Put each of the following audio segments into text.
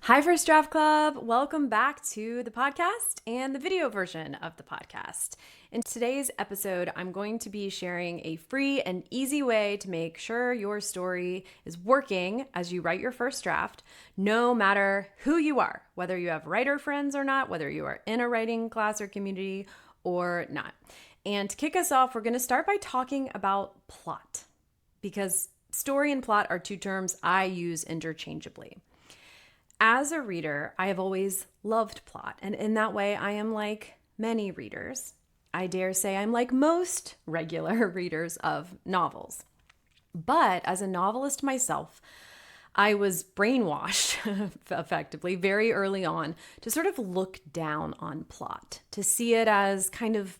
Hi, First Draft Club. Welcome back to the podcast and the video version of the podcast. In today's episode, I'm going to be sharing a free and easy way to make sure your story is working as you write your first draft, no matter who you are, whether you have writer friends or not, whether you are in a writing class or community or not. And to kick us off, we're going to start by talking about plot, because story and plot are two terms I use interchangeably. As a reader, I have always loved plot, and in that way, I am like many readers. I dare say I'm like most regular readers of novels. But as a novelist myself, I was brainwashed, effectively, very early on to sort of look down on plot, to see it as kind of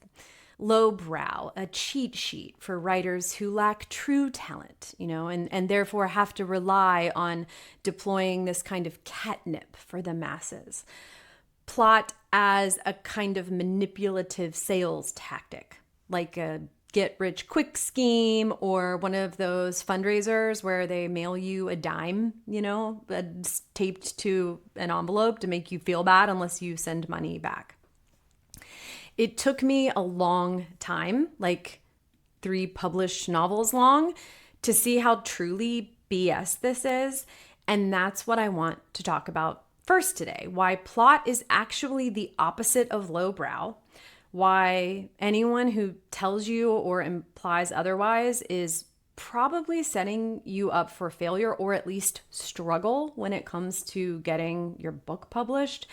lowbrow, a cheat sheet for writers who lack true talent, and therefore have to rely on deploying this kind of catnip for the masses. Plot as a kind of manipulative sales tactic, like a get-rich-quick scheme or one of those fundraisers where they mail you a dime, taped to an envelope to make you feel bad unless you send money back. It took me a long time, like 3 published novels long, to see how truly BS this is. And that's what I want to talk about first today. Why plot is actually the opposite of lowbrow. Why anyone who tells you or implies otherwise is probably setting you up for failure, or at least struggle when it comes to getting your book published.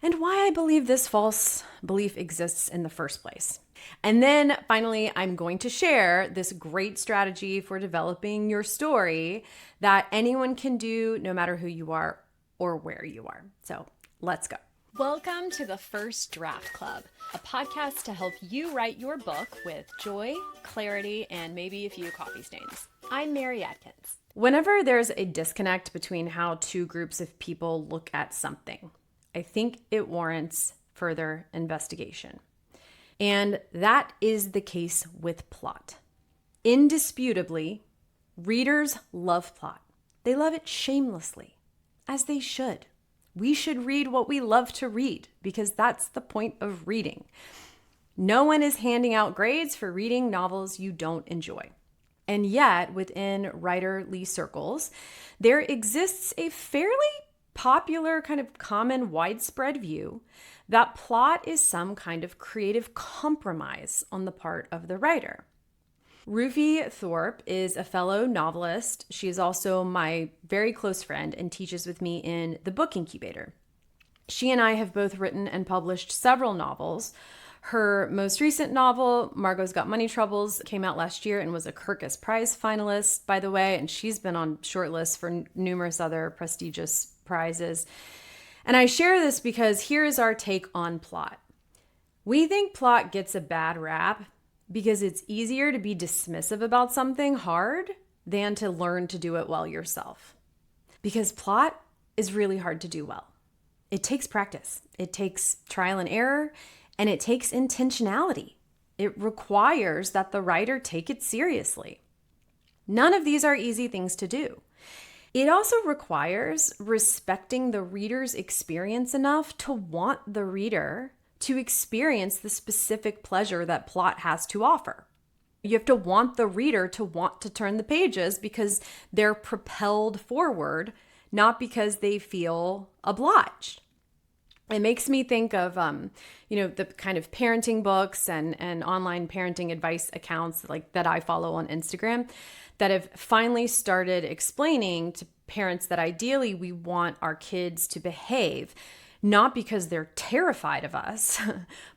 And why I believe this false belief exists in the first place. And then finally, I'm going to share this great strategy for developing your story that anyone can do no matter who you are or where you are. So let's go. Welcome to the First Draft Club, a podcast to help you write your book with joy, clarity, and maybe a few coffee stains. I'm Mary Adkins. Whenever there's a disconnect between how two groups of people look at something, I think it warrants further investigation. And that is the case with plot. Indisputably, readers love plot. They love it shamelessly, as they should. We should read what we love to read, because that's the point of reading. No one is handing out grades for reading novels you don't enjoy. And yet, within writerly circles, there exists a fairly popular, kind of common, widespread view that plot is some kind of creative compromise on the part of the writer. Rufi Thorpe is a fellow novelist. She is also my very close friend and teaches with me in the book incubator. She and I have both written and published several novels. Her most recent novel, Margot's Got Money Troubles, came out last year and was a Kirkus Prize finalist, by the way, and she's been on shortlists for numerous other prestigious prizes. And I share this because here is our take on plot. We think plot gets a bad rap because it's easier to be dismissive about something hard than to learn to do it well yourself. Because plot is really hard to do well. It takes practice. It takes trial and error, and it takes intentionality. It requires that the writer take it seriously. None of these are easy things to do. It also requires respecting the reader's experience enough to want the reader to experience the specific pleasure that plot has to offer. You have to want the reader to want to turn the pages because they're propelled forward, not because they feel obliged. It makes me think of, the kind of parenting books and online parenting advice accounts like that I follow on Instagram that have finally started explaining to parents that ideally we want our kids to behave, not because they're terrified of us,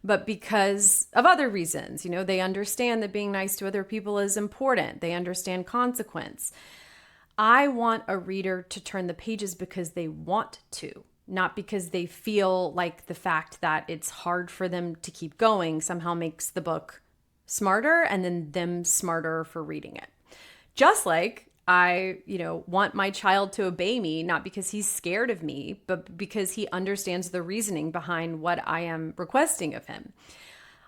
but because of other reasons. They understand that being nice to other people is important. They understand consequence. I want a reader to turn the pages because they want to, not because they feel like the fact that it's hard for them to keep going somehow makes the book smarter and then them smarter for reading it. Just like I, want my child to obey me, not because he's scared of me, but because he understands the reasoning behind what I am requesting of him.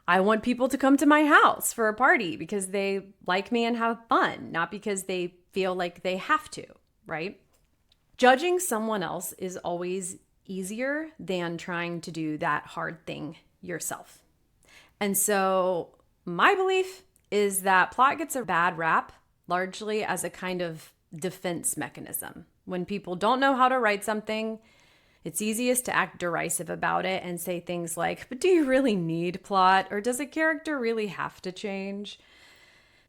I want people to come to my house for a party because they like me and have fun, not because they feel like they have to, right? Judging someone else is always easier than trying to do that hard thing yourself. And so my belief is that plot gets a bad rap largely as a kind of defense mechanism. When people don't know how to write something, it's easiest to act derisive about it and say things like, but do you really need plot? Or does a character really have to change?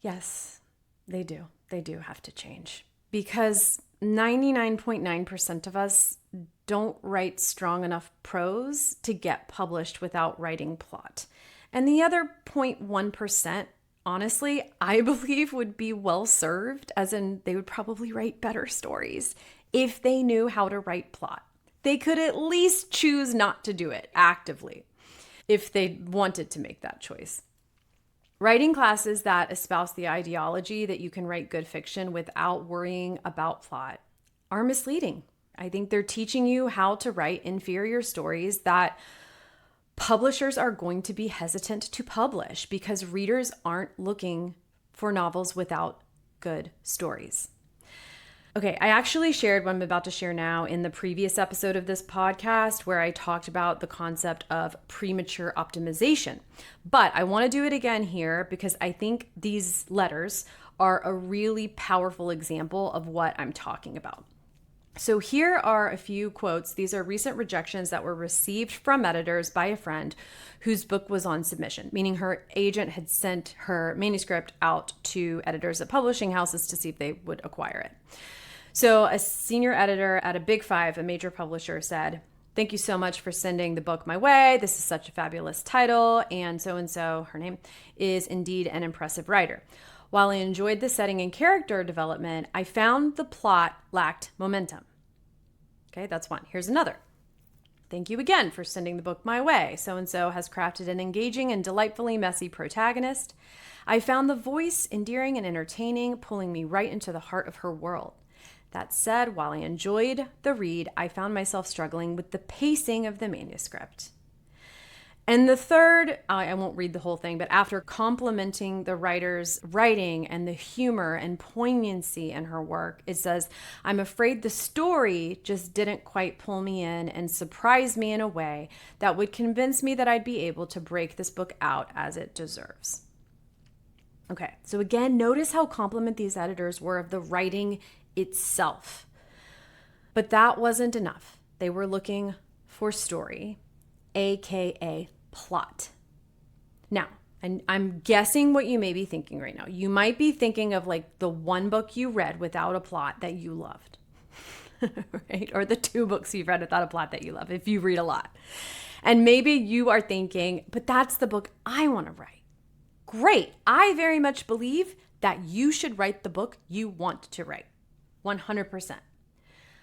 Yes, they do. They do have to change. Because 99.9% of us don't write strong enough prose to get published without writing plot. And the other 0.1%, honestly, I believe would be well served, as in they would probably write better stories if they knew how to write plot. They could at least choose not to do it actively if they wanted to make that choice. Writing classes that espouse the ideology that you can write good fiction without worrying about plot are misleading. I think they're teaching you how to write inferior stories that publishers are going to be hesitant to publish because readers aren't looking for novels without good stories. Okay, I actually shared what I'm about to share now in the previous episode of this podcast where I talked about the concept of premature optimization. But I want to do it again here because I think these letters are a really powerful example of what I'm talking about. So here are a few quotes. These are recent rejections that were received from editors by a friend whose book was on submission, meaning her agent had sent her manuscript out to editors at publishing houses to see if they would acquire it. So a senior editor at a Big Five, a major publisher, said, "Thank you so much for sending the book my way. This is such a fabulous title, and so, her name, is indeed an impressive writer. While I enjoyed the setting and character development, I found the plot lacked momentum." Okay, that's one. Here's another. "Thank you again for sending the book my way. So has crafted an engaging and delightfully messy protagonist. I found the voice endearing and entertaining, pulling me right into the heart of her world. That said, while I enjoyed the read, I found myself struggling with the pacing of the manuscript." And the third, I won't read the whole thing, but after complimenting the writer's writing and the humor and poignancy in her work, it says, "I'm afraid the story just didn't quite pull me in and surprise me in a way that would convince me that I'd be able to break this book out as it deserves." Okay, so again, notice how complimented these editors were of the writing itself. But that wasn't enough. They were looking for story, aka plot. Now, and I'm guessing what you may be thinking right now. You might be thinking of like the one book you read without a plot that you loved, right? Or the two books you've read without a plot that you love, if you read a lot. And maybe you are thinking, but that's the book I want to write. Great. I very much believe that you should write the book you want to write. 100%.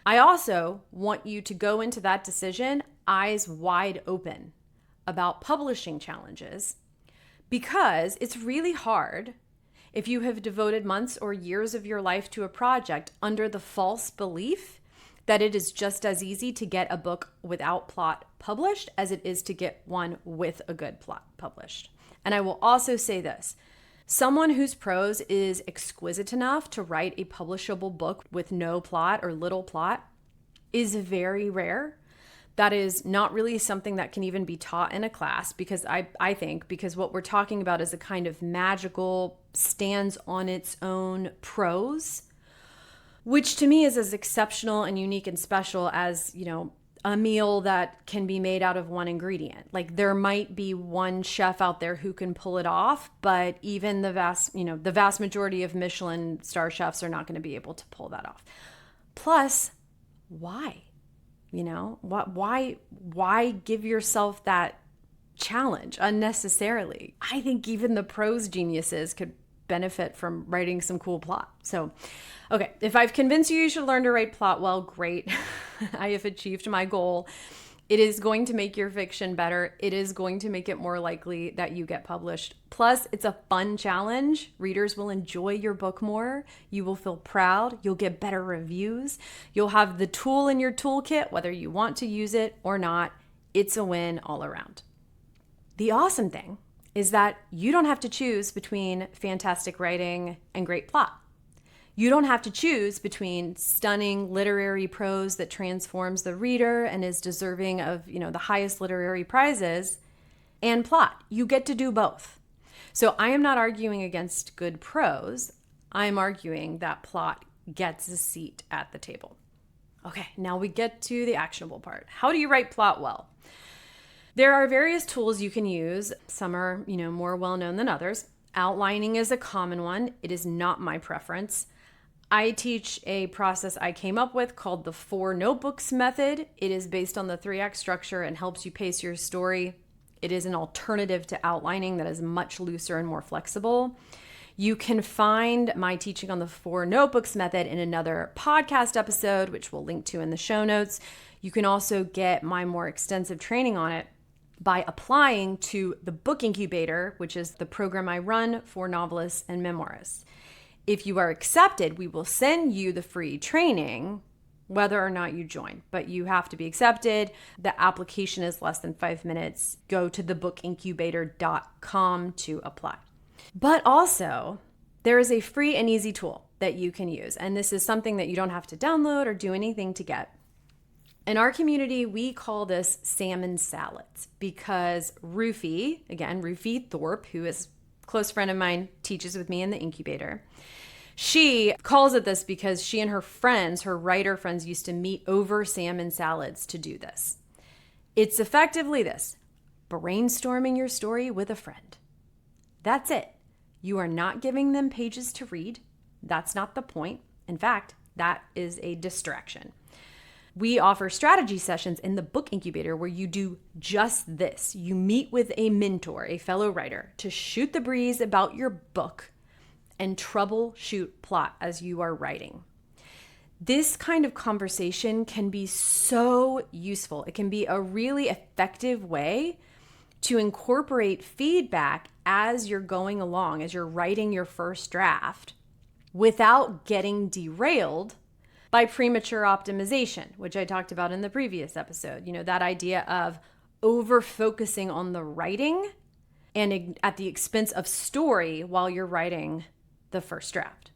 I also want you to go into that decision eyes wide open about publishing challenges, because it's really hard if you have devoted months or years of your life to a project under the false belief that it is just as easy to get a book without plot published as it is to get one with a good plot published. And I will also say this. Someone whose prose is exquisite enough to write a publishable book with no plot or little plot is very rare. That is not really something that can even be taught in a class, because I think because what we're talking about is a kind of magical, stands on its own prose, which to me is as exceptional and unique and special as, a meal that can be made out of one ingredient. Like there might be one chef out there who can pull it off, but even the vast majority of Michelin star chefs are not going to be able to pull that off. Plus, why? Why give yourself that challenge unnecessarily? I think even the prose geniuses could benefit from writing some cool plot. So, okay, if I've convinced you should learn to write plot well, great. I have achieved my goal. It is going to make your fiction better. It is going to make it more likely that you get published. Plus, it's a fun challenge. Readers will enjoy your book more. You will feel proud. You'll get better reviews. You'll have the tool in your toolkit, whether you want to use it or not. It's a win all around. The awesome thing is that you don't have to choose between fantastic writing and great plot. You don't have to choose between stunning literary prose that transforms the reader and is deserving of, the highest literary prizes and plot. You get to do both. So I am not arguing against good prose. I'm arguing that plot gets a seat at the table. Okay, now we get to the actionable part. How do you write plot well? There are various tools you can use. Some are, more well-known than others. Outlining is a common one. It is not my preference. I teach a process I came up with called the 4 notebooks method. It is based on the 3-act structure and helps you pace your story. It is an alternative to outlining that is much looser and more flexible. You can find my teaching on the 4 notebooks method in another podcast episode, which we'll link to in the show notes. You can also get my more extensive training on it by applying to the Book Incubator, which is the program I run for novelists and memoirists. If you are accepted, we will send you the free training, whether or not you join, but you have to be accepted. The application is less than 5 minutes. Go to thebookincubator.com to apply. But also, there is a free and easy tool that you can use, and this is something that you don't have to download or do anything to get. In our community, we call this salmon salads because Rufie Thorpe, who is a close friend of mine, teaches with me in the incubator. She calls it this because she and her friends, her writer friends, used to meet over salmon salads to do this. It's effectively this: brainstorming your story with a friend. That's it. You are not giving them pages to read. That's not the point. In fact, that is a distraction. We offer strategy sessions in the Book Incubator where you do just this. You meet with a mentor, a fellow writer, to shoot the breeze about your book and troubleshoot plot as you are writing. This kind of conversation can be so useful. It can be a really effective way to incorporate feedback as you're going along, as you're writing your first draft, without getting derailed by premature optimization, which I talked about in the previous episode. That idea of over-focusing on the writing and at the expense of story while you're writing the first draft.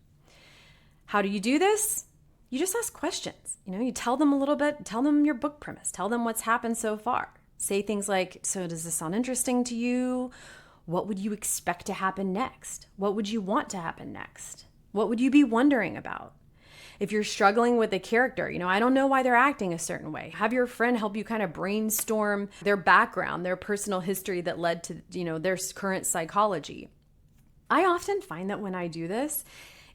How do you do this? You just ask questions. You tell them a little bit, tell them your book premise, tell them what's happened so far. Say things like, so does this sound interesting to you? What would you expect to happen next? What would you want to happen next? What would you be wondering about? If you're struggling with a character, I don't know why they're acting a certain way. Have your friend help you kind of brainstorm their background, their personal history that led to, their current psychology. I often find that when I do this,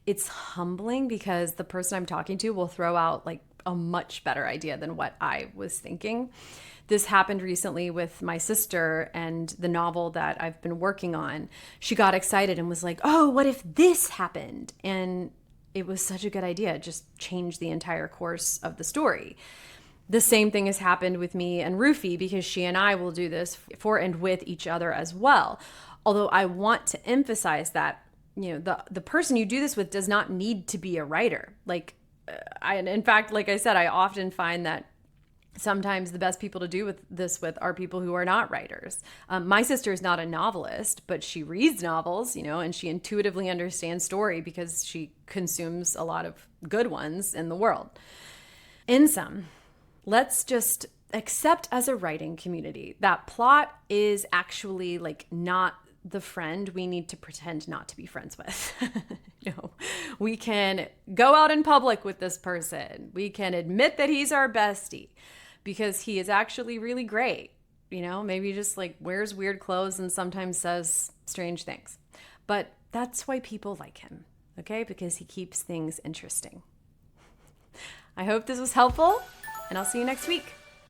it's humbling because the person I'm talking to will throw out like a much better idea than what I was thinking. This happened recently with my sister and the novel that I've been working on. She got excited and was like, oh, what if this happened? And it was such a good idea. It just changed the entire course of the story. The same thing has happened with me and Rufie because she and I will do this for and with each other as well. Although I want to emphasize that, the person you do this with does not need to be a writer. In fact, like I said, I often find that sometimes the best people to do this with are people who are not writers. My sister is not a novelist, but she reads novels, and she intuitively understands story because she consumes a lot of good ones in the world. In sum, let's just accept as a writing community that plot is actually not the friend we need to pretend not to be friends with. We can go out in public with this person. We can admit that he's our bestie because he is actually really great. Maybe just wears weird clothes and sometimes says strange things. But that's why people like him, okay? Because he keeps things interesting. I hope this was helpful, and I'll see you next week.